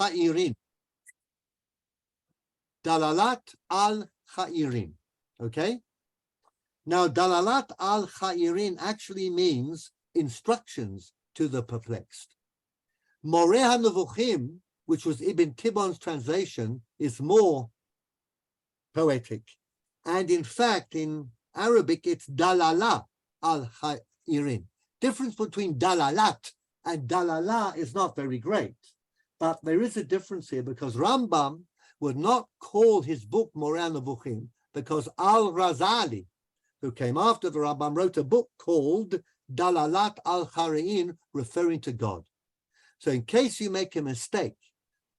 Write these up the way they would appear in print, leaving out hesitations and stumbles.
al-Cha'irin. Dalalat al-Cha'irin. Okay? Now, Dalalat al-Cha'irin actually means instructions to the perplexed. Moreh Nevukhim, which was Ibn Tibbon's translation, is more poetic. And in fact, in Arabic, it's Dalala al-Cha'irin. Difference between Dalalat and Dalala is not very great. But there is a difference here because Rambam would not call his book Moreh Nevukhim because Al-Razali, who came after the Rambam, wrote a book called Dalalat al-Cha'irin, referring to God. So in case you make a mistake,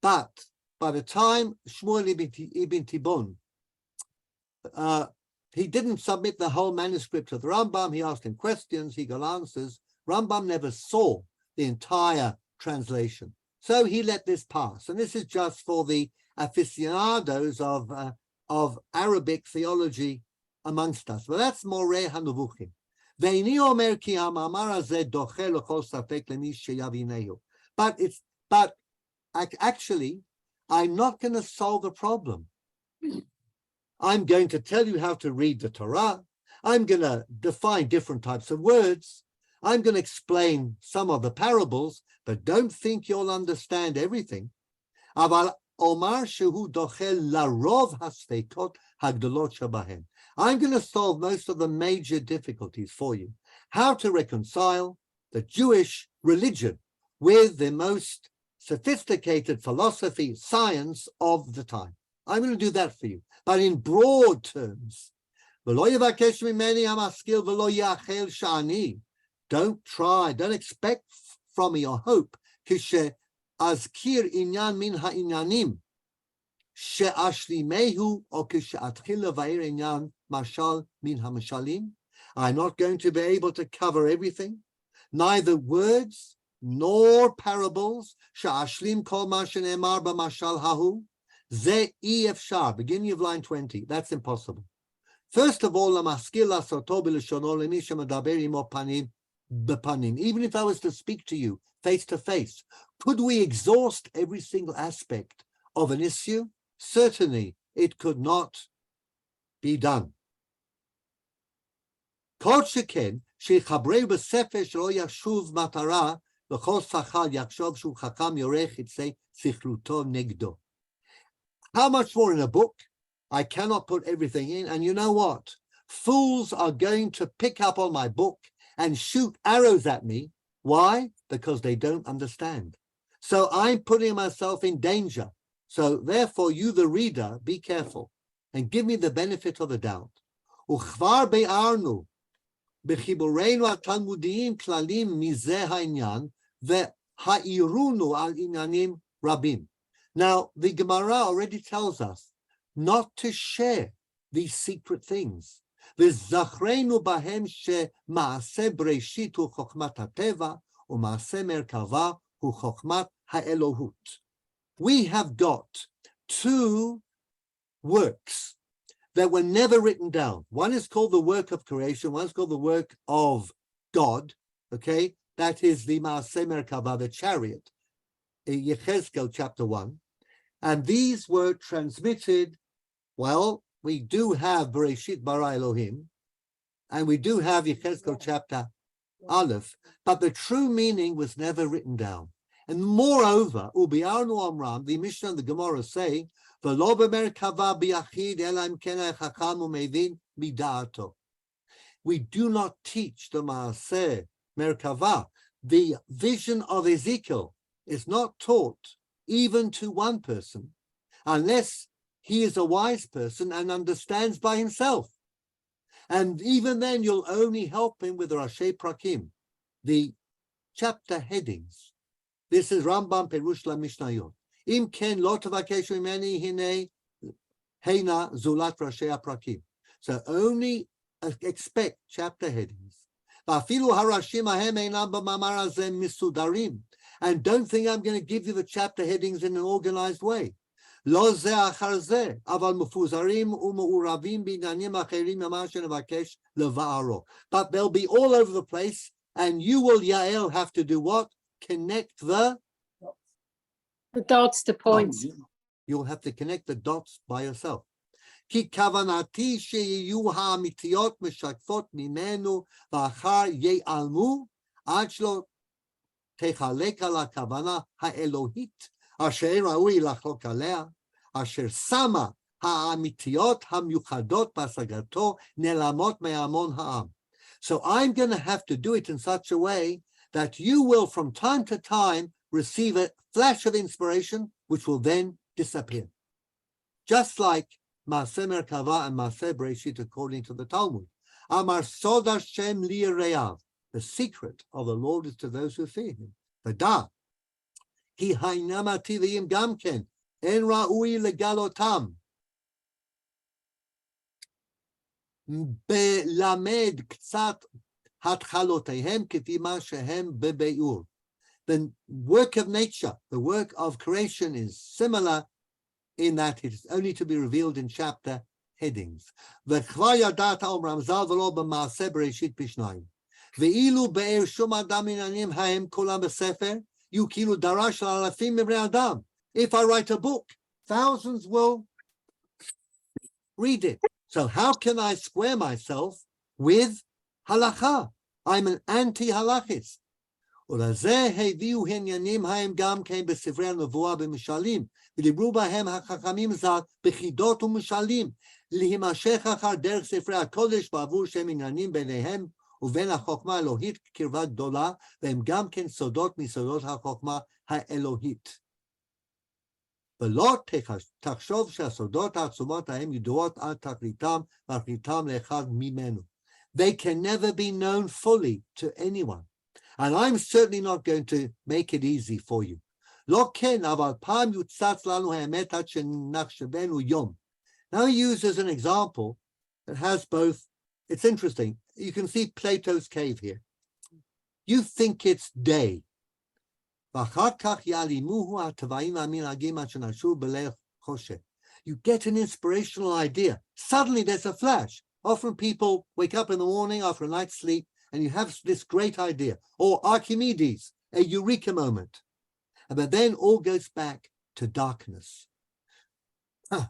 but by the time Shmuel ibn Tibbon, he didn't submit the whole manuscript to the Rambam. He asked him questions, he got answers. Rambam never saw the entire translation. So he let this pass. And this is just for the aficionados of Arabic theology amongst us. But that's Moreh Nevukhim. But actually, I'm not going to solve the problem. I'm going to tell you how to read the Torah. I'm going to define different types of words. I'm going to explain some of the parables, but don't think you'll understand everything. I'm going to solve most of the major difficulties for you. How to reconcile the Jewish religion with the most sophisticated philosophy, science of the time. I'm going to do that for you, but in broad terms. Don't try, don't expect from me or hope. Azkir inyan min ha'inyanim she'ashlimehu or kishe'atchil levair inyan mashal min ha'mashalim. I'm not going to be able to cover everything, neither words nor parables. She'ashlim kol ma she'nemar b'mashal hahu ze efshar. Beginning of line 20. That's impossible. First of all, lamaskil lasoto b'leshono lemi she'medaber imo panim b'panim. Even if I was to speak to you face to face, could we exhaust every single aspect of an issue? Certainly, it could not be done. Kol sheken shechabreu b'sefer shelo yashuv matara l'chol sachal yakshov shu chakam yorech itzei sichluto negdo. How much more in a book? I cannot put everything in. And you know what? Fools are going to pick up on my book and shoot arrows at me. Why? Because they don't understand. So I'm putting myself in danger. So therefore, you, the reader, be careful and give me the benefit of the doubt. Uchvar be'arnu b'chibureinu atalmudiyim klalim mizeh ha'inyan ve'ha'irunu al inyanim rabim. Now, the Gemara already tells us not to share these secret things. V'zachrenu bahem she'ma'aseh breshit hu chokhmat ha'teva u'ma'aseh merkava hu chokhmat ha'elohut. We have got two works that were never written down. One is called the work of creation. One is called the work of God. Okay, that is the Ma'aseh Merkava, the chariot, in Yechezkel chapter 1. And these were transmitted. Well, we do have Bereshit bara Elohim, and we do have Yechezkel chapter Aleph, but the true meaning was never written down. And moreover, Ubiarnu Amram, the Mishnah and the Gemara say, V'lo b'merkava b'yachid elam kenei chacham u'mevin mida'ato. We do not teach the Maaseh Merkava. The vision of Ezekiel is not taught even to one person, unless he is a wise person and understands by himself. And even then, you'll only help him with Rashi Prakim, the chapter headings. This is Rambam Perush LaMishnayot. Im ken lo tavakeshu imeni hine heina zulat Rashi Prakim. So only expect chapter headings. V'afilu harashim ahem einam b'mamar hazeh misudarim. And don't think I'm going to give you the chapter headings in an organized way. Lo ze achar ze, aval mufuzarim u'meuravim b'inyanim acherim mama shenevakesh leva'aro. But they'll be all over the place, and you will, Yael, have to do what? Connect the The dots, the points. You'll have to connect the dots by yourself. כי כוונתי שיהיו האמיתיות משקפות ממנו ואחר ייעלמו עד שלא תחלק על הכוונה האלוהית אשר ראוי לחלוק עליה, אשר שמה האמיתיות המיוחדות בהשגתו נעלמות מהמון העם. So I'm going to have to do it in such a way that you will from time to time receive a flash of inspiration which will then disappear. Just like Maaseh Merkava and Maaseh Bereshit according to the Talmud. Amar Sod Hashem li'reav. The secret of the Lord is to those who fear him. V'da, ki hainam ativiyim gamken, en ra'ui legalotam. Belamed ktsat hatchalotehem k'fi ma shehem bebeur. The work of nature, the work of creation is similar in that it is only to be revealed in chapter headings. וכבר ידעת אומרם ז"ל ולא במעשה בראשית בשניים. ואילו באר שום אדם עניינים ההם כולם בספר, יהיו כאילו דרש של אלפים מבני אדם. If I write a book, thousands will read it. So how can I square myself with halacha? I'm an anti-halachist. ולזה הביאו עניינים ההם גם כן בספרי הנבואה במשלים, ודיברו בהם החכמים ז"ל בחידות ומשלים, להימשך אחר דרך ספרי הקודש בעבור שהם עניינים ביניהם ובין החוכמה האלוהית קרבה גדולה, והם גם כן סודות מסודות החוכמה האלוהית. ולא תחשוב שהסודות העצומות ההם ידועות עד תכליתם ואחריתם לאחד ממנו. They can never be known fully to anyone. And I'm certainly not going to make it easy for you. לא כן, אבל פעם יוצץ לנו האמת עד שנחשבנו יום. Now he uses an example that has both, it's interesting. You can see Plato's cave here. You think it's day. ואחר כך יעלימוהו הטבעים והמנהגים עד שנשוב בליל חושך. You get an inspirational idea. Suddenly there's a flash. Often people wake up in the morning after a night's sleep and you have this great idea, or Archimedes, a eureka moment. But then all goes back to darkness. Because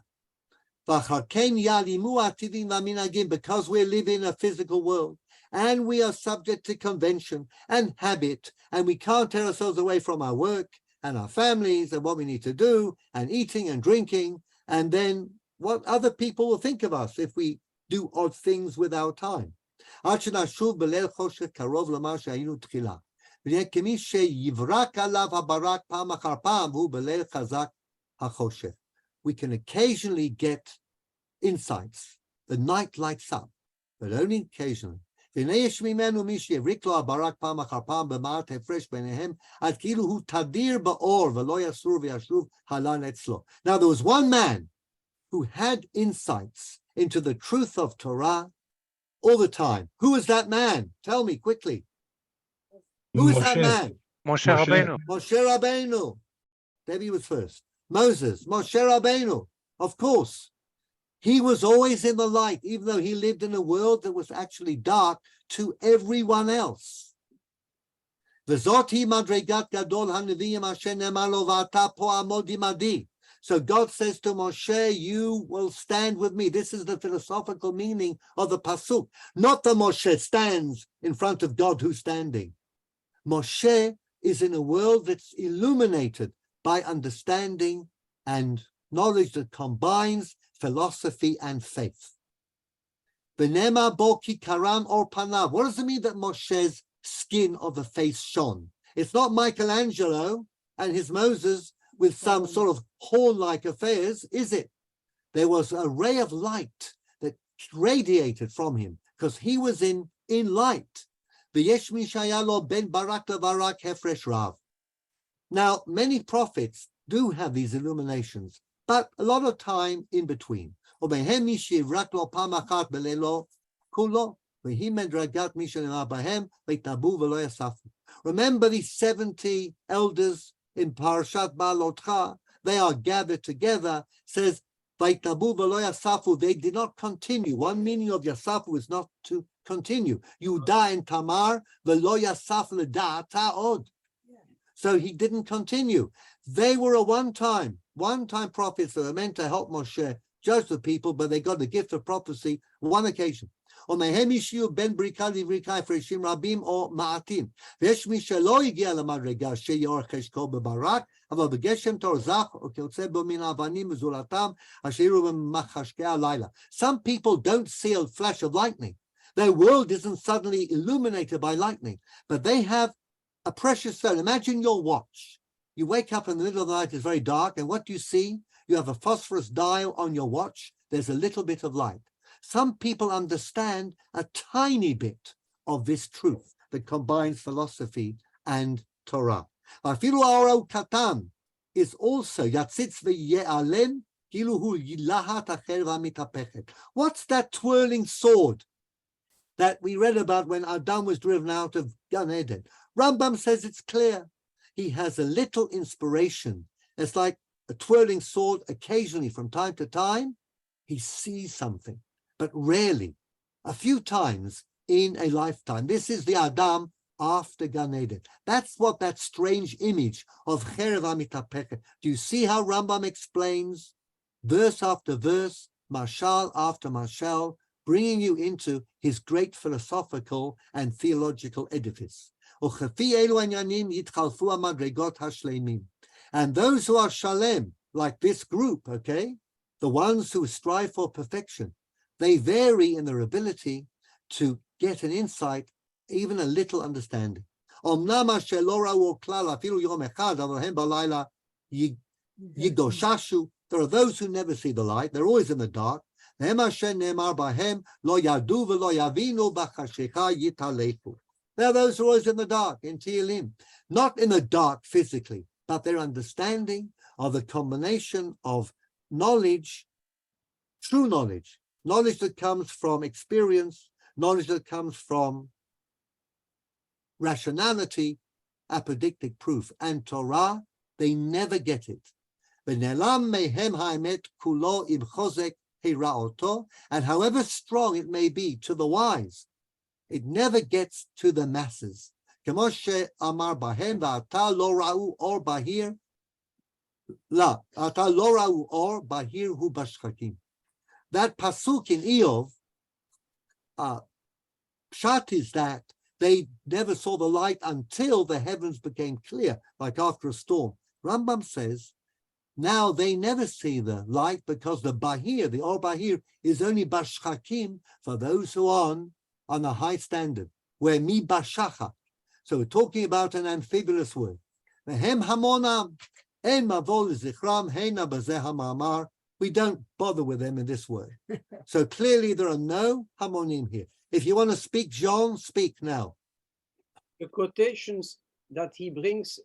we live in a physical world, and we are subject to convention and habit, and we can't tear ourselves away from our work and our families and what we need to do, and eating and drinking, and then what other people will think of us if we do odd things with our time. עד שנשוב בליל חושך קרוב למה שהיינו תחילה. ונהיה כמי שיברק עליו הברק פעם אחר פעם, והוא בליל חזק החושך. We can occasionally get insights. The night lights up, but only occasionally. והנה יש ממנו מי שיבריק לו הברק פעם אחר פעם במעט הפרש ביניהם, עד כאילו הוא תדיר באור ולא יסור וישוב הלן אצלו. Now there was one man who had insights into the truth of Torah all the time. Who is that man? Tell me quickly. Who is that man? Moshe Rabbeinu. Moshe Rabbeinu. Debbie was first. Moses, Moshe Rabbeinu. Of course. He was always in the light, even though he lived in a world that was actually dark to everyone else. V'zoti madregat gadol haneviyim asher nemar lo v'ata po amod imadi. So God says to Moshe, you will stand with me. This is the philosophical meaning of the pasuk. Not that Moshe stands in front of God who's standing. Moshe is in a world that's illuminated by understanding and knowledge that combines philosophy and faith. V'nema bo ki karam or panav. What does it mean that Moshe's skin of the face shone? It's not Michelangelo and his Moses with some sort of horn-like affairs, is it? There was a ray of light that radiated from him because he was in light. Now, many prophets do have these illuminations, but a lot of time in between. Remember these 70 elders in Parashat Baalotcha, they are gathered together, says, Vaitabu v'lo yasafu, they did not continue. One meaning of yasafu is not to continue. Yudah and Tamar, v'lo yasaf l'da'ata od. So he didn't continue. They were a one-time prophets that were meant to help Moshe judge the people, but they got the gift of prophecy one occasion. ומהם אישיות בין בריקה לבריקה הפרשים רבים או מעטים. ויש מי שלא הגיע למדרגה שיאור חשקו בברק, אבל בגשם תור זך, או כיוצא בו מן האבנים וזולתם, אשר יראו במחשכי הלילה. Some people don't see a flash of lightning. Their world isn't suddenly illuminated by lightning, but they have a precious stone. Imagine your watch. You wake up in the middle of the night, it's very dark, and what do you see? You have a phosphorus dial on your watch. There's a little bit of light. Some people understand a tiny bit of this truth that combines philosophy and Torah. Afilu ha'or katan is also yatzitz ve'ye'alem kilu hu lahat acher v'mitapechet. What's that twirling sword that we read about when Adam was driven out of Gan Eden? Rambam says it's clear. He has a little inspiration. It's like a twirling sword. Occasionally, from time to time, he sees something, but rarely, a few times in a lifetime. This is the Adam after Gan Eden. That's what that strange image of Cherev HaMitapechet. Do you see how Rambam explains verse after verse, mashal after mashal, bringing you into his great philosophical and theological edifice? And those who are shalem, like this group, okay, the ones who strive for perfection, they vary in their ability to get an insight, even a little understanding. There are those who never see the light, they're always in the dark. There are those who are always in the dark, in Tehillim, not in the dark physically, but their understanding of the combination of knowledge, true knowledge, knowledge that comes from experience, knowledge that comes from rationality, apodictic proof, and Torah, they never get it. And however strong it may be to the wise, it never gets to the masses. That pasuk in Eov, pshat is that they never saw the light until the heavens became clear, like after a storm. Rambam says, now they never see the light because the bahir, the or bahir, is only bashchakim for those who are on a high standard, where mi bashacha. So we're talking about an amphibolous word. Vehem hamonam, en mavol zichram, heina bazeh hamamar. We don't bother with them in this word. So clearly there are no hamonim here. If you want to speak, Jean, speak now. The quotations that he brings,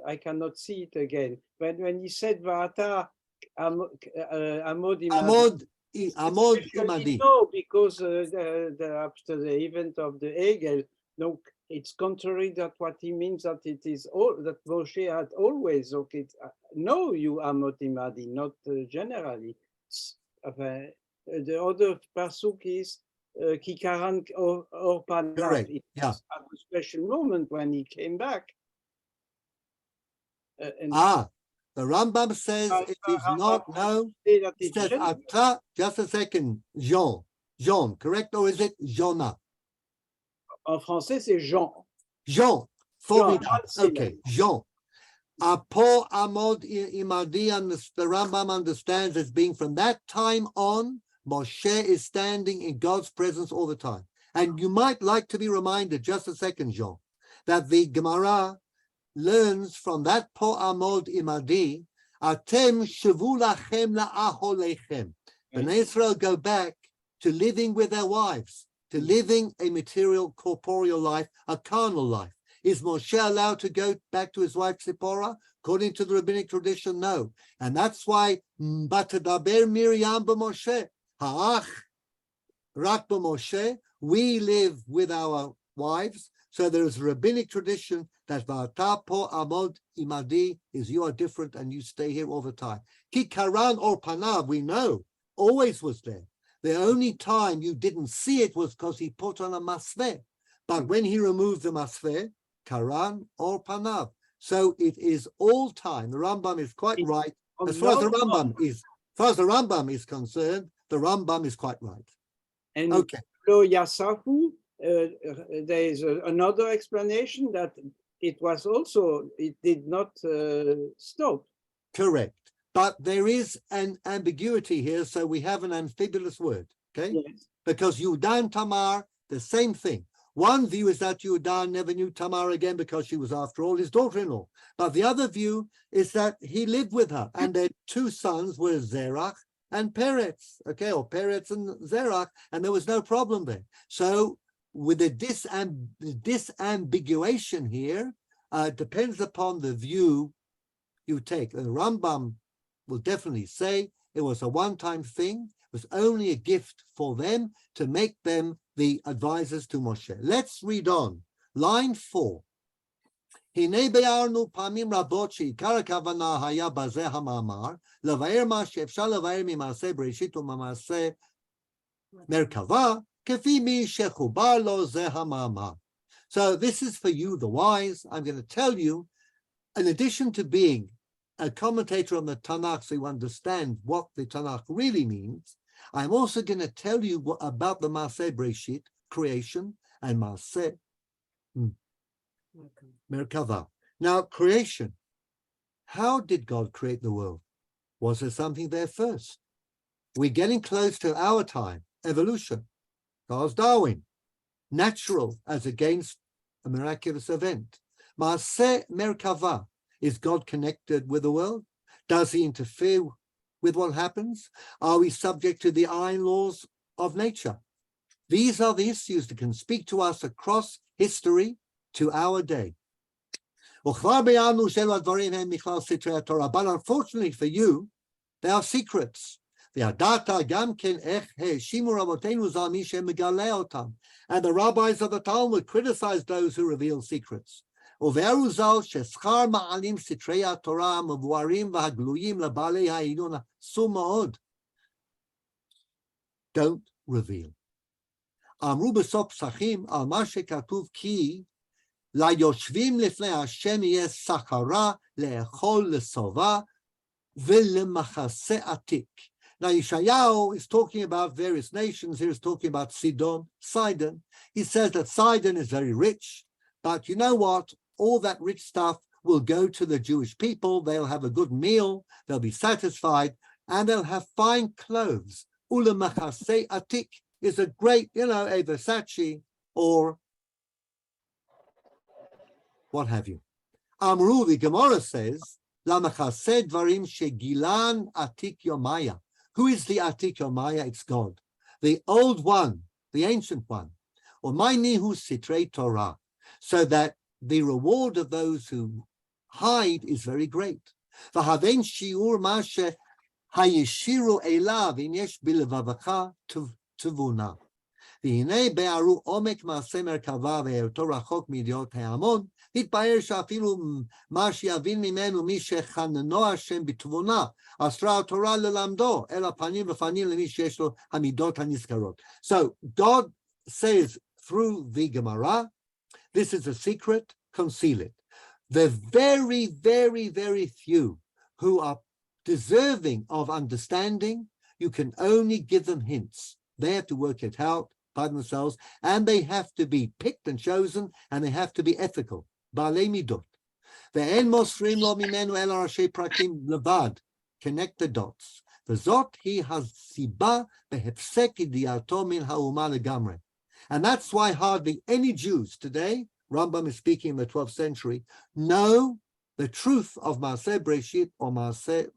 I cannot see it again. When he said Va'ata Amod Imadi. No, because after the event of the Egel, no, it's contrary that what he means that it is all that Moshe had always. Okay, no, you Amod Imadi, not generally. The other pasuk is Kikaran or Panav. It was at a special moment when he came back. The Rambam says it is not, no, it says Ata, just a second, Jean, correct, or is it Jonah? En français, c'est Jean. Jean, formidable, okay, Jean. Apo Amod Imadi, the Rambam understands as being from that time on, Moshe is standing in God's presence all the time. And you might like to be reminded, just a second, Jean, that the Gemara learns from that po amod imadi, atem shavu lachem la'aholechem. Bnei Israel go back to living with their wives, to living a material, corporeal life, a carnal life. Is Moshe allowed to go back to his wife Zipporah? According to the rabbinic tradition, no. And that's why Batadaber Miriam b'Moshe, ha'ach rak b'Moshe, we live with our wives. So there is a rabbinic tradition that Va'ata po amod imadi is you are different and you stay here all the time. Ki karan or panav, we know, always was there. The only time you didn't see it was because he put on a masveh. But when he removed the masveh, karan or panav, So it is all time. The Rambam is quite right. As far as the Rambam is concerned, the Rambam is quite right. And Okay. Lo Yasahu, there is another explanation that it was also, it did not stop. Correct. But there is an ambiguity here, so we have an amphibolous word, okay? Yes. Because Yudan Tamar, the same thing. One view is that Yudan never knew Tamar again because she was, after all, his daughter-in-law. But the other view is that he lived with her, and their two sons were Zerach and Peretz, okay, or Peretz and Zerach, and there was no problem there. So with the disambiguation here, depends upon the view you take. The Rambam will definitely say it was a one-time thing. It was only a gift for them to make them the advisors to Moshe. Let's read on. Line 4. הנה ביארנו פעמים רבות שעיקר הכוונה היה בזה המאמר, לבאר מה שאפשר לבאר ממעשה בראשית וממעשה מרכבה, כפי מי שחובר לו זה המאמר. So this is for you, the wise. I'm going to tell you, in addition to being a commentator on the Tanakh so you understand what the Tanakh really means, I'm also going to tell you about the Maaseh Breshit, creation, and Maaseh Merkava. Now, creation. How did God create the world? Was there something there first? We're getting close to our time, evolution. Charles Darwin, natural as against a miraculous event. Maaseh Merkava. Is God connected with the world? Does he interfere with what happens? Are we subject to the iron laws of nature? These are the issues that can speak to us across history to our day. But unfortunately for you, they are secrets. And the rabbis of the Talmud criticize those who reveal secrets. Don't reveal. אמרו בסוף פסחים על מה שכתוב כי ליושבים לפני השם יהיה סחרה לאכול לשובע ולמחסה עתיק. Now Yeshayahu is talking about various nations. Here he's talking about Sidon. He says that Sidon is very rich, but you know what? All that rich stuff will go to the Jewish people. They'll have a good meal. They'll be satisfied, and they'll have fine clothes. Ula machaseh atik is a great, a Versace or what have you. Amru, the Gemara says, la machaseh dvarim shegilan atik yomaya. Who is the atik yomaya? It's God, the old one, the ancient one. Or my nihu sitrei Torah, so that the reward of those who hide is very great. V'haven shiur mashe hayishiru elav in yesh bilvavacha tuvuna. V'hinei be'aru omek ma'aseh merkava ve'erto rachok midiot ha'amon. התבהר שאפילו מה שיבין ממנו מי שחננו השם בתבונה, אסרה התורה ללמדו, אלא פנים ופנים למי שיש לו המידות הנזכרות. So God says through the Gemara, this is a secret, conceal it. The very, very, very few who are deserving of understanding, you can only give them hints. They have to work it out by themselves, and they have to be picked and chosen, and they have to be ethical. Baalei midot. Ve'en mosrim lo mimenu el rashi prakim levad. Connect the dots. V'zot hi hasiba behefsek idiato min ha'uma legamre. And that's why hardly any Jews today, Rambam is speaking in the 12th century, know the truth of Maaseh Breshit or Maaseh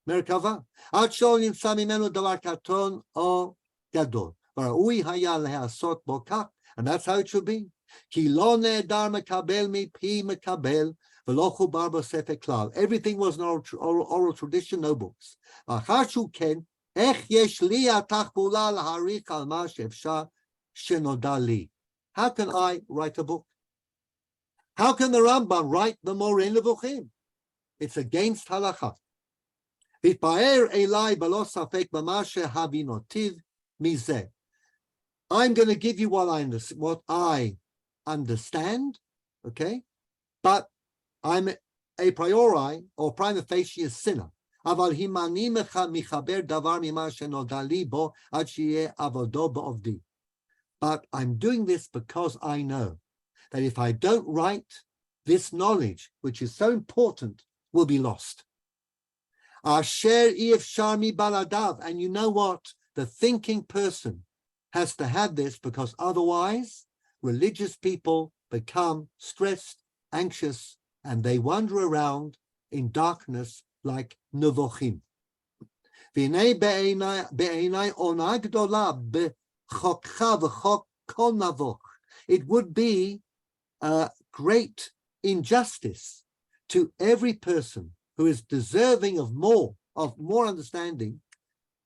Merkava. Ad shol nimtza mimenu davar katon o gadol. V'ra'ui haya lehasot bo kach. And that's how it should be. Ki lo ne'edar mekabel mipi mekabel v'lo chubar b'sefer klal. Everything was an oral tradition, no books. Achar shu ken, ech yesh li atach bula laharich al ma she'efshar shenoda li. How can I write a book? How can the Rambam write the Moreh Nevukhim? It's against halakha. V'itpaer elai b'lo safek b'ma shehavinotiv mizeh. I'm going to give you what I understand, okay? But I'm a priori or prima facie a sinner. But I'm doing this because I know that if I don't write, this knowledge, which is so important, will be lost. And you know what? The thinking person has to have this, because otherwise religious people become stressed, anxious, and they wander around in darkness like Nevukhim. It would be a great injustice to every person who is deserving of more understanding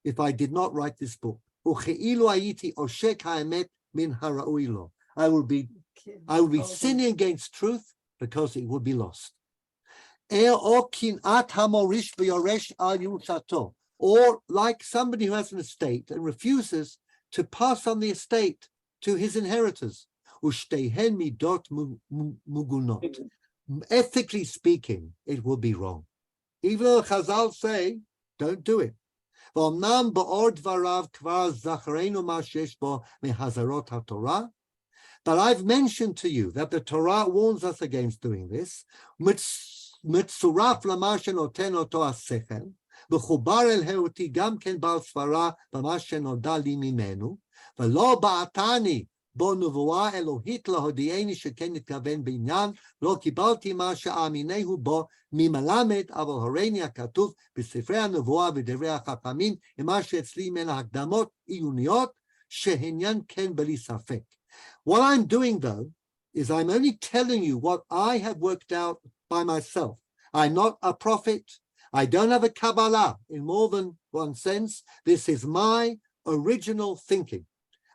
if I did not write this book. I will be sinning against truth because it would be lost. Or like somebody who has an estate and refuses to pass on the estate to his inheritors. Ethically speaking, it will be wrong. Even though Chazal say, don't do it. But I've mentioned to you that the Torah warns us against doing this. וחובר אל היותי גם כן בעל סברה במה שנודע לי ממנו, ולא בעתני בו נבואה אלוהית להודיעני שכן נתכוון בעניין, לא קיבלתי מה שאמינהו בו ממלמד, אבל הריני הכתוב בספרי הנבואה ודברי החכמים, ומה שאצלי מן ההקדמות עיוניות, שהעניין כן בלי ספק. What I'm doing, though, is I'm only telling you what I have worked out by myself. I'm not a prophet. I don't have a Kabbalah in more than one sense. This is my original thinking.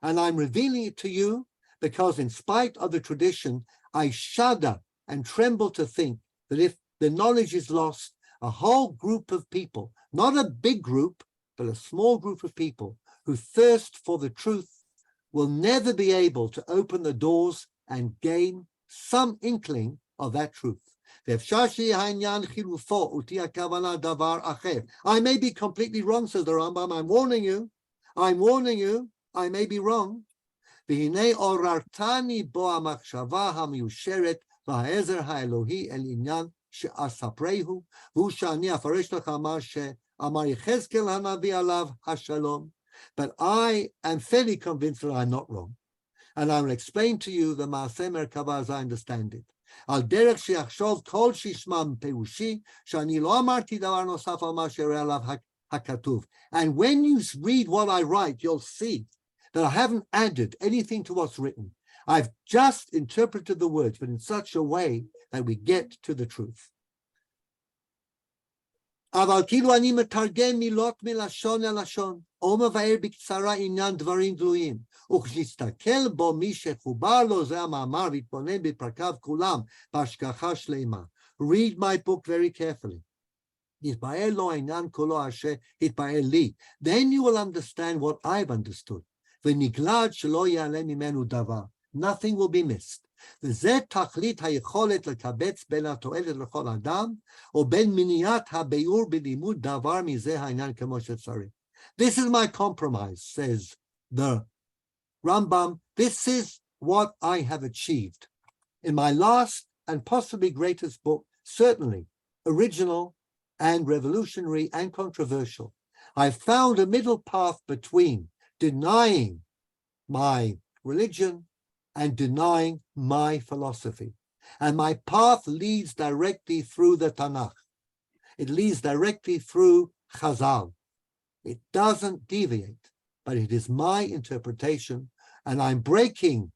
And I'm revealing it to you because in spite of the tradition, I shudder and tremble to think that if the knowledge is lost, a whole group of people, not a big group, but a small group of people who thirst for the truth will never be able to open the doors and gain some inkling of that truth. I may be completely wrong, says the Rambam. I'm warning you, I may be wrong. But I am fairly convinced that I'm not wrong. And I will explain to you the Maaseh Merkava as I understand it. על דרך שיחשוב כל שישמע פירושי, שאני לא אמרתי דבר נוסף על מה שיראה עליו הכתוב. And when you read what I write, you'll see that I haven't added anything to what's written. I've just interpreted the words, but in such a way that we get to the truth. אבל כאילו אני מתרגם מילות מלשון אל לשון, או מבאר בקצרה עניין דברים גלויים, וכשנסתכל בו מי שחובר לו זה המאמר והתבונן בפרקיו כולם בהשגחה שלמה. Read my book very carefully. יתבאר לו העניין כולו אשר יתבאר לי. Then you will understand what I've understood. ונגלד שלא יעלה ממנו דבר. Nothing will be missed. וזה תכלית היכולת לקבץ בין התועלת לכל אדם, או בין מניעת הביאור בלימוד דבר מזה העניין כמו שצריך. This is my compromise, says the Rambam. This is what I have achieved. In my last and possibly greatest book, certainly original and revolutionary and controversial, I found a middle path between denying my religion and denying my philosophy. And my path leads directly through the Tanakh. It leads directly through Chazal. It doesn't deviate, but it is my interpretation, and I'm breaking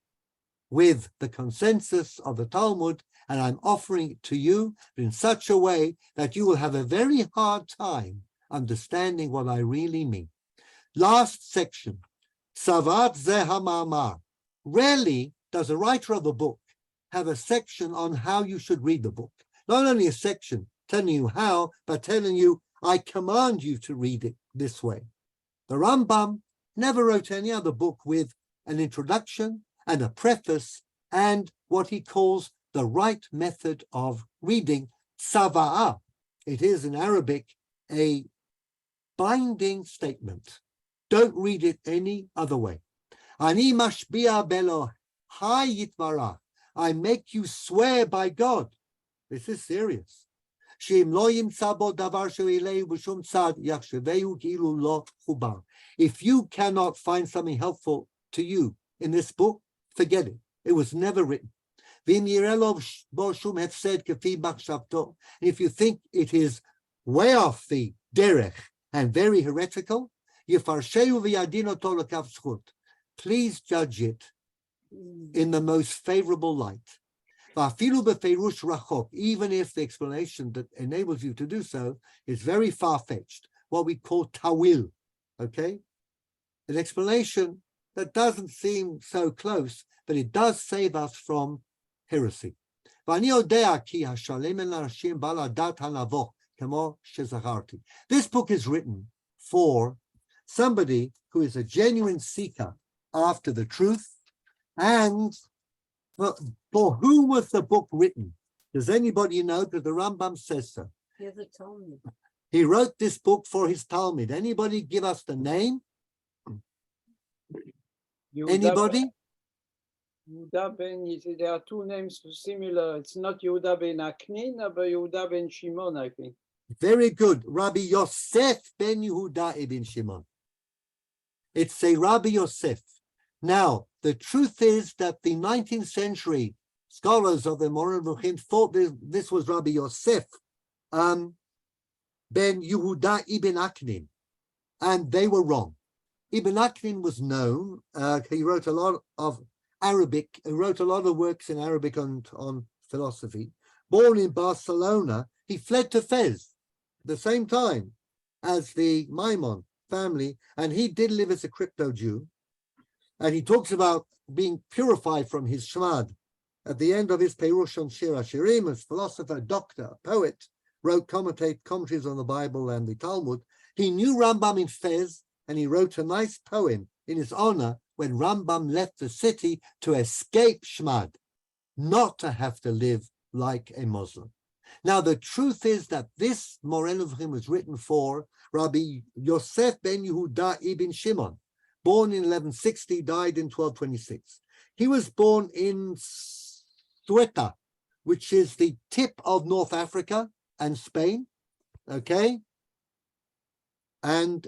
with the consensus of the Talmud, and I'm offering it to you in such a way that you will have a very hard time understanding what I really mean. Last section, Savat Zeh HaMa'amar. Rarely does a writer of a book have a section on how you should read the book. Not only a section telling you how, but telling you, I command you to read it this way. The Rambam never wrote any other book with an introduction and a preface and what he calls the right method of reading tzava'ah. It is in Arabic a binding statement. Don't read it any other way. Ani mashbi'a belo hayitvarach. I make you swear by God. This is serious. If you cannot find something helpful to you in this book, forget it. It was never written. If you think it is way off the derech and very heretical, please judge it in the most favorable light. Even if the explanation that enables you to do so is very far-fetched, what we call tawil, okay? An explanation that doesn't seem so close, but it does save us from heresy. This book is written for somebody who is a genuine seeker after the truth. And for whom was the book written? Does anybody know? Because the Rambam says so. He wrote this book for his Talmud. Anybody give us the name? Anybody? Yehuda ben, there are two names similar. It's not Yehuda ben Aknin, but Yehuda ben Shimon, I think. Very good. Rabbi Yosef ben Yehuda ibn Shimon. It's a Rabbi Yosef. Now, the truth is that the 19th century scholars of the Moreh Nevukhim thought this was Rabbi Yosef ben Yehuda ibn Aknin, and they were wrong. Ibn Aknin was known. He wrote a lot of Arabic. He wrote a lot of works in Arabic on philosophy. Born in Barcelona, he fled to Fez at the same time as the Maimon family, and he did live as a crypto Jew. And he talks about being purified from his shmad. At the end of his Perush on Shir HaShirim, as philosopher, doctor, poet, wrote commentaries on the Bible and the Talmud. He knew Rambam in Fez, and he wrote a nice poem in his honor when Rambam left the city to escape shmad, not to have to live like a Muslim. Now, the truth is that this Moreh Nevukhim was written for Rabbi Yosef ben Yehuda ibn Shimon, born in 1160, died in 1226. He was born in Ceuta, which is the tip of North Africa and Spain, okay? And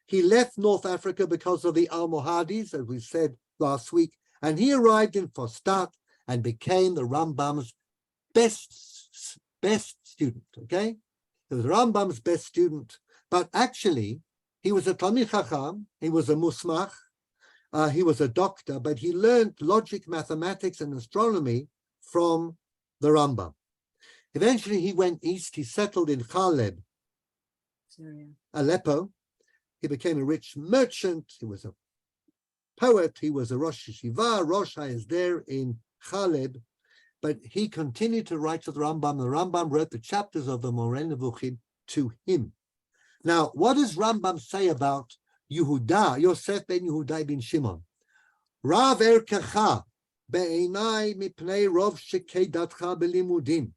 he left North Africa because of the Almohades, as we said last week, and he arrived in Fostat and became the Rambam's best student, okay? He was Rambam's best student, but actually, he was a Talmid Chacham, he was a Musmach, he was a doctor, but he learned logic, mathematics, and astronomy from the Rambam. Eventually, he went east, he settled in Khaleb, Syria. Aleppo. He became a rich merchant, he was a poet, he was a Rosh Yeshiva, Rosh HaEsder in Khaleb, but he continued to write to the Rambam. The Rambam wrote the chapters of the Moreh Nevukhim to him. Now, what does Rambam say about Yehuda, Yosef ben Yehuda ibn Shimon? Rav erkecha be'enai mipnei rov shekei datcha belimudim.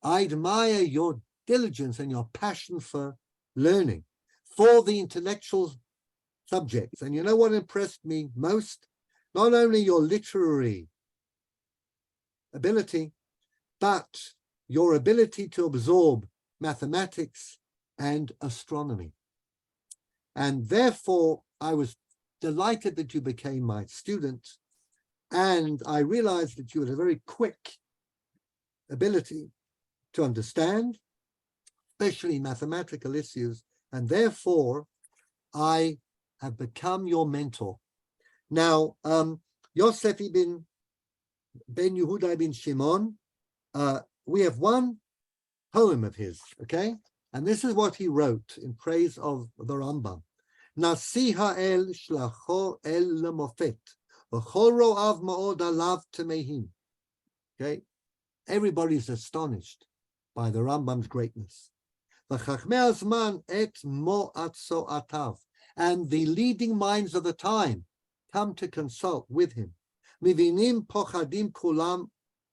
I admire your diligence and your passion for learning, for the intellectual subjects. And you know what impressed me most? Not only your literary ability, but your ability to absorb mathematics and astronomy. And therefore, I was delighted that you became my student, and I realized that you had a very quick ability to understand, especially mathematical issues, and therefore, I have become your mentor. Now, Yosef ben Yehuda ibn Shimon, we have one poem of his, okay? And this is what he wrote in praise of the Rambam. Nasi ha'el shlacho el lemofet, v'chol ro'av ma'od alav temehim. Okay? Everybody's astonished by the Rambam's greatness. V'chachmei hazman et mo'atso atav. And the leading minds of the time come to consult with him. Mivinim pochadim kulam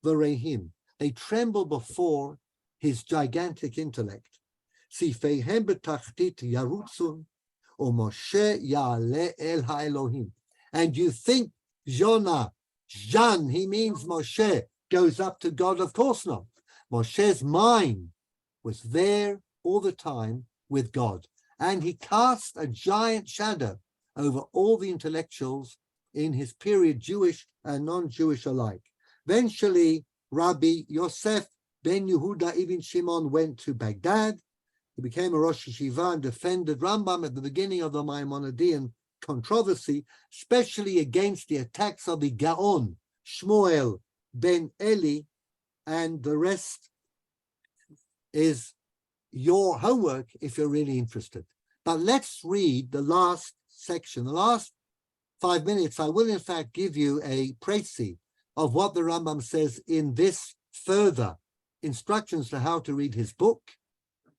v'rehim. They tremble before his gigantic intellect. Sifeihem betachtit yarutzun, u'Moshe ya'aleh el ha'elohim. And you think Jonah, Jan, he means Moshe, goes up to God? Of course not. Moshe's mind was there all the time with God. And he cast a giant shadow over all the intellectuals in his period, Jewish and non-Jewish alike. Eventually, Rabbi Yosef ben Yehuda ibn Shimon went to Baghdad. He became a Rosh Yeshiva and defended Rambam at the beginning of the Maimonidean controversy, especially against the attacks of the Gaon, Shmuel ben Eli, and the rest is your homework if you're really interested. But let's read the last section. The last 5 minutes, I will in fact give you a précis of what the Rambam says in this further instructions to how to read his book.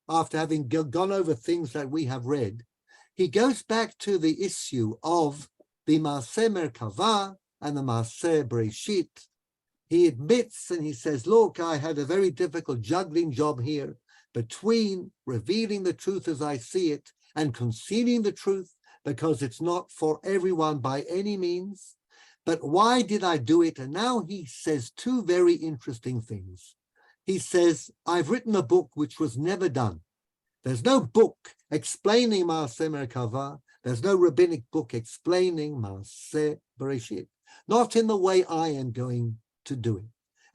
After having gone over things that we have read, he goes back to the issue of the Maaseh Merkava and the Maaseh Bereshit. He admits and he says, look, I had a very difficult juggling job here between revealing the truth as I see it and concealing the truth, because it's not for everyone by any means. But why did I do it? And now he says two very interesting things. He says, I've written a book which was never done. There's no book explaining Maaseh Merkava. There's no rabbinic book explaining Maaseh Bereshit. Not in the way I am going to do it.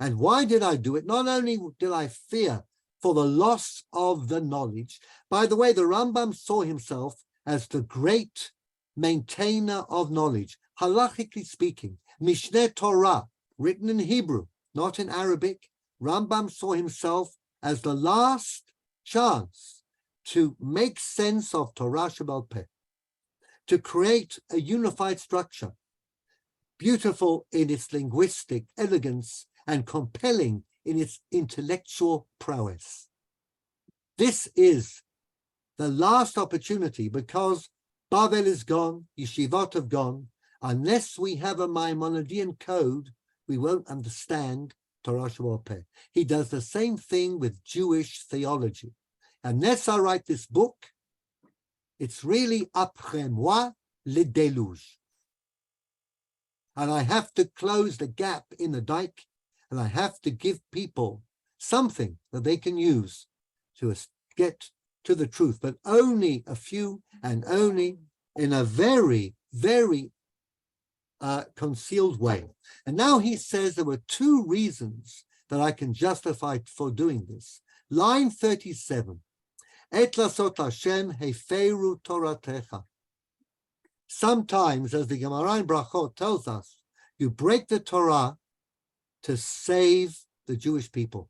And why did I do it? Not only did I fear for the loss of the knowledge. By the way, the Rambam saw himself as the great maintainer of knowledge. Halachically speaking, Mishneh Torah, written in Hebrew, not in Arabic, Rambam saw himself as the last chance to make sense of Torah Shebal Peh, to create a unified structure, beautiful in its linguistic elegance and compelling in its intellectual prowess. This is the last opportunity, because Bavel is gone, Yeshivot have gone. Unless we have a Maimonidean code, we won't understand Torah Shebal Peh. He does the same thing with Jewish theology. Unless I write this book, it's really après moi le déluge. And I have to close the gap in the dike, and I have to give people something that they can use to get to the truth, but only a few and only in a very, very concealed way. And now he says there were two reasons that I can justify for doing this. Line 37. Et lasot Hashem heferu toratecha. Sometimes, as the Gemara in Brachot tells us, you break the Torah to save the Jewish people.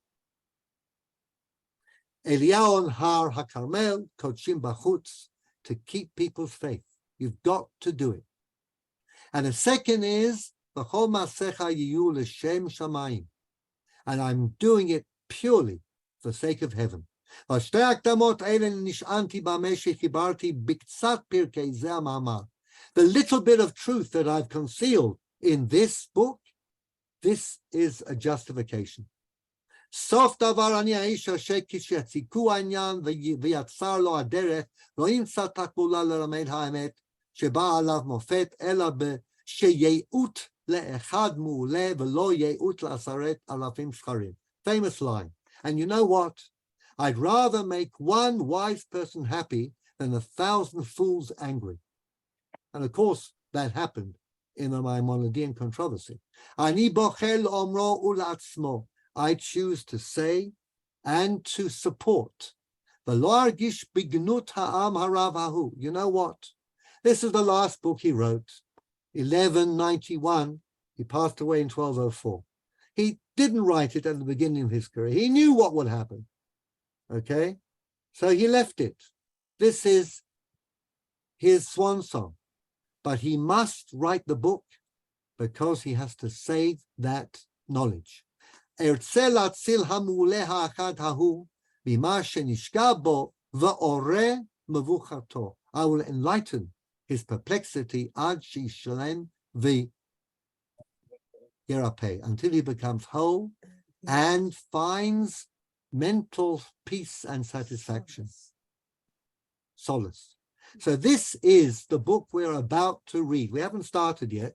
Eliyahu on Har HaKarmel, Kodshim Bachutz, to keep people's faith. You've got to do it. And the second is, V'chol Maasecha Yiyu L'Shem Shamayim. And I'm doing it purely for the sake of heaven. The little bit of truth that I've concealed in this book, this is a justification. סוף דבר אני האיש אשר כשיציקו העניין ויצר לו הדרך, לא ימצא תקבולה ללמד האמת שבא עליו מופת, אלא שיעוט לאחד מעולה ולא יעוט לעשרת אלפים שכרים. Famous line. And you know what? I'd rather make one wise person happy than 1,000 fools angry. And of course, that happened in the Maimonidean controversy. אני בוחר לאומרו ולעצמו. I choose to say and to support. You know what? This is the last book he wrote, 1191. He passed away in 1204. He didn't write it at the beginning of his career. He knew what would happen. Okay? So he left it. This is his swan song. But he must write the book because he has to save that knowledge. I will enlighten his perplexity until he becomes whole and finds mental peace and satisfaction, solace. So this is the book we're about to read. We haven't started yet,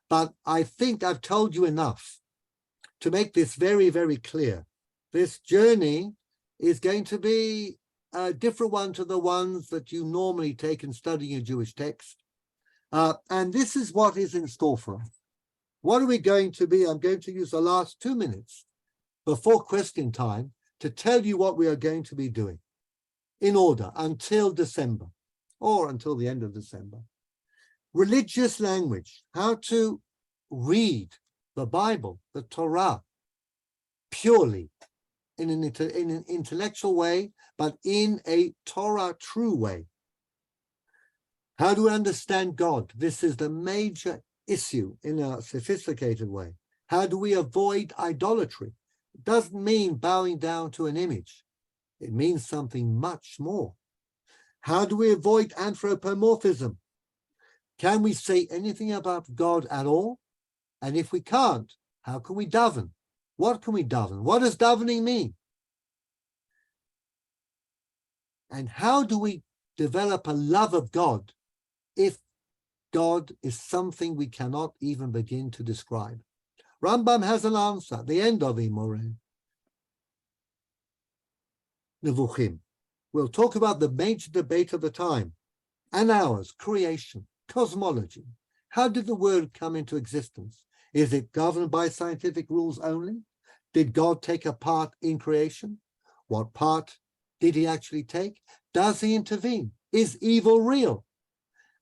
but I think I've told you enough to make this very, very clear. This journey is going to be a different one to the ones that you normally take in studying a Jewish text. And this is what is in store for us. What are we going to be? I'm going to use the last 2 minutes before question time to tell you what we are going to be doing in order until December or until the end of December. Religious language, how to read the Bible, the Torah, purely in an intellectual way, but in a Torah true way. How do we understand God? This is the major issue in a sophisticated way. How do we avoid idolatry? It doesn't mean bowing down to an image. It means something much more. How do we avoid anthropomorphism? Can we say anything about God at all? And if we can't, how can we daven? What can we daven? What does davening mean? And how do we develop a love of God if God is something we cannot even begin to describe? Rambam has an answer at the end of Moreh Nevukhim. We'll talk about the major debate of the time and ours, creation, cosmology. How did the world come into existence? Is it governed by scientific rules only? Did God take a part in creation? What part did he actually take? Does he intervene? Is evil real?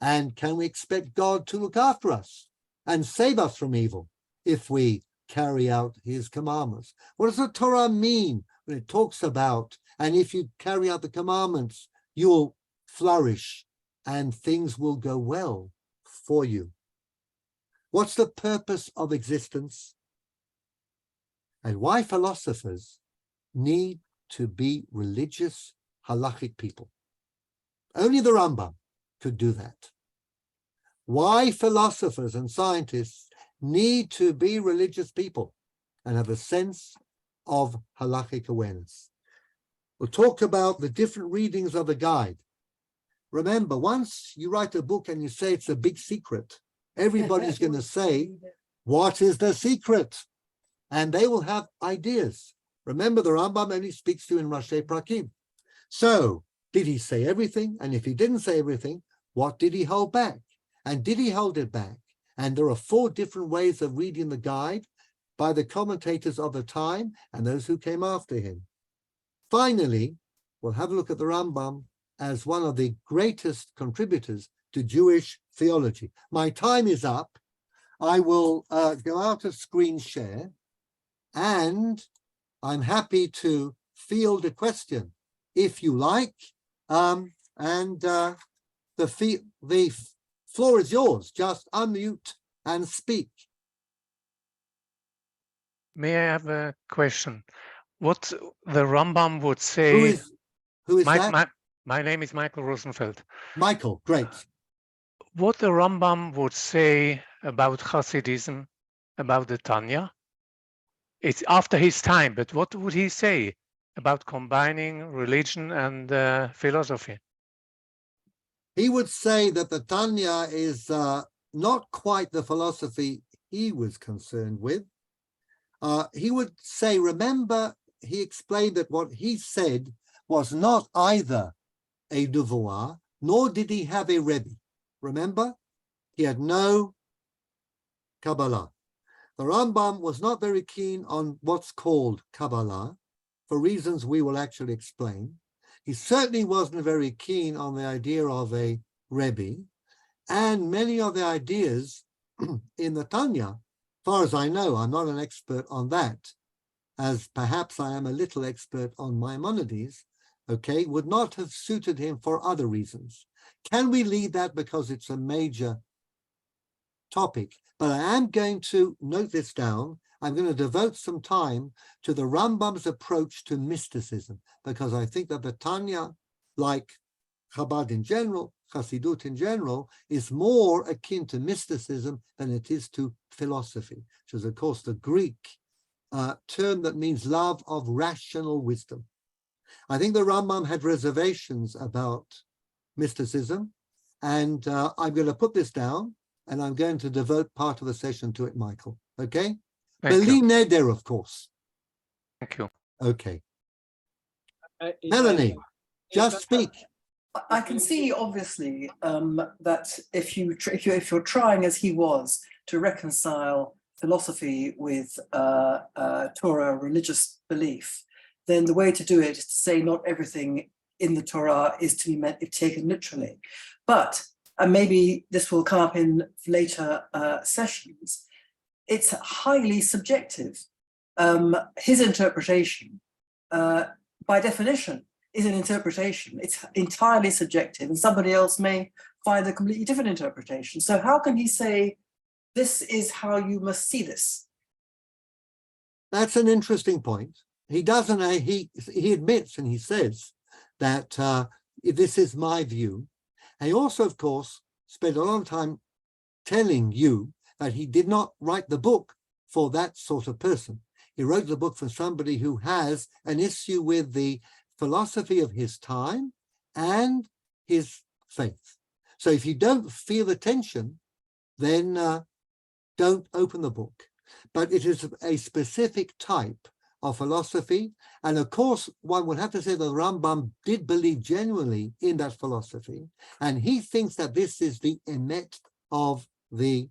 And can we expect God to look after us and save us from evil if we carry out his commandments? What does the Torah mean when it talks about, and if you carry out the commandments, you'll flourish and things will go well for you? What's the purpose of existence? And why philosophers need to be religious halachic people? Only the Rambam could do that. Why philosophers and scientists need to be religious people and have a sense of halachic awareness. We'll talk about the different readings of the guide. Remember, once you write a book and you say it's a big secret, everybody's going to say, what is the secret? And they will have ideas. Remember, the Rambam only speaks to you in Rashi Prakim. So, did he say everything? And if he didn't say everything, what did he hold back? And did he hold it back? And there are 4 different ways of reading the guide by the commentators of the time and those who came after him. Finally, we'll have a look at the Rambam as one of the greatest contributors to Jewish theology. My time is up. I will go out of screen share, and I'm happy to field a question if you like. The floor is yours. Just unmute and speak. May I have a question? What the Rambam would say. Who is that? My name is Michael Rosenfeld. Michael, great. What the Rambam would say about Hasidism, about the Tanya, it's after his time, but what would he say about combining religion and philosophy? He would say that the Tanya is not quite the philosophy he was concerned with. He would say, remember, he explained that what he said was not either a nevuah, nor did he have a Rebbe. Remember, he had no Kabbalah. The Rambam was not very keen on what's called Kabbalah, for reasons we will actually explain. He certainly wasn't very keen on the idea of a Rebbe, and many of the ideas in the Tanya, as far as I know, I'm not an expert on that, as perhaps I am a little expert on Maimonides, okay, would not have suited him for other reasons. Can we leave that because it's a major topic? But I am going to note this down. I'm going to devote some time to the Rambam's approach to mysticism, because I think that the Tanya, like Chabad in general, Hasidut in general, is more akin to mysticism than it is to philosophy, which is, of course, the Greek term that means love of rational wisdom. I think the Rambam had reservations about mysticism, and I'm going to put this down, and I'm going to devote part of the session to it, Michael. Okay? Beli neder, of course. Thank you. Okay. Melanie, just speak. I can see, obviously, that if you're trying, as he was, to reconcile philosophy with Torah religious belief, then the way to do it is to say not everything in the Torah is to be taken literally. But, and maybe this will come up in later sessions, it's highly subjective. His interpretation, by definition, is an interpretation. It's entirely subjective, and somebody else may find a completely different interpretation. So how can he say, this is how you must see this? That's an interesting point. He doesn't, he admits and he says that this is my view. And he also, of course, spent a long time telling you that he did not write the book for that sort of person. He wrote the book for somebody who has an issue with the philosophy of his time and his faith. So if you don't feel the tension, then don't open the book. But it is a specific type of philosophy. And of course, one would have to say that the Rambam did believe genuinely in that philosophy. And he thinks that this is the emet of the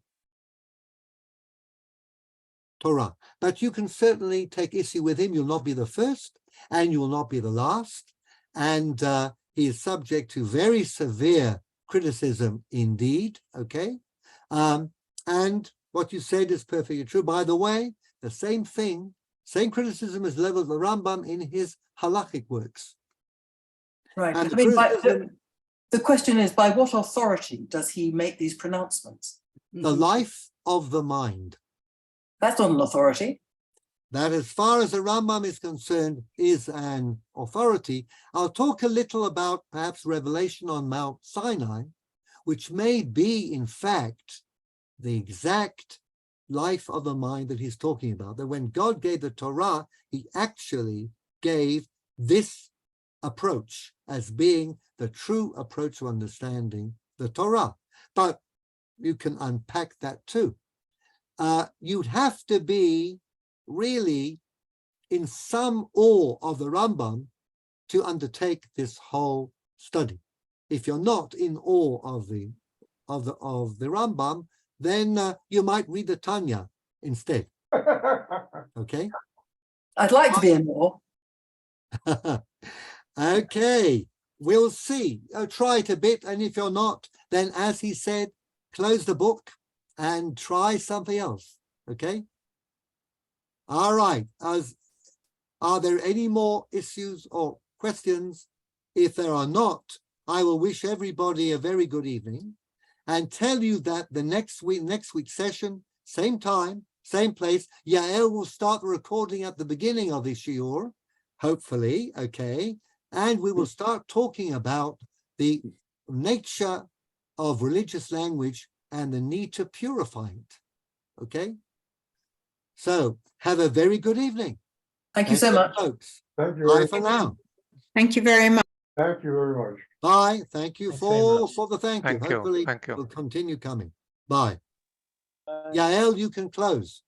Torah. But you can certainly take issue with him. You'll not be the first, and you will not be the last. And he is subject to very severe criticism indeed, okay? And what you said is perfectly true. By the way, the same thing, same criticism is leveled at the Rambam in his halachic works. Right. And I mean, the question is, by what authority does he make these pronouncements? The life of the mind. That's not an authority. That, as far as the Rambam is concerned, is an authority. I'll talk a little about perhaps revelation on Mount Sinai, which may be, in fact, the exact life of the mind that he's talking about. That when God gave the Torah, he actually gave this approach as being the true approach to understanding the Torah. But you can unpack that too. You'd have to be really in some awe of the Rambam to undertake this whole study. If you're not in awe of the Rambam, then you might read the Tanya instead. Okay. I'd like to be in awe. Okay, we'll see. Try it a bit, and if you're not, then as he said, close the book and try something else. Okay. All right. Are there any more issues or questions? If there are not, I will wish everybody a very good evening and tell you that the next week's session, same time, same place, Yael will start the recording at the beginning of the Shiur, hopefully, okay, and we will start talking about the nature of religious language and the need to purify it, okay? So, have a very good evening. Thank you so much. Folks. Thank you. Bye for now. Thank you very much. Thank you very much. Bye. Thank you Thanks very much. for the thank you. Thank you. Hopefully, Thank you. will continue coming. Bye. Yael, you can close.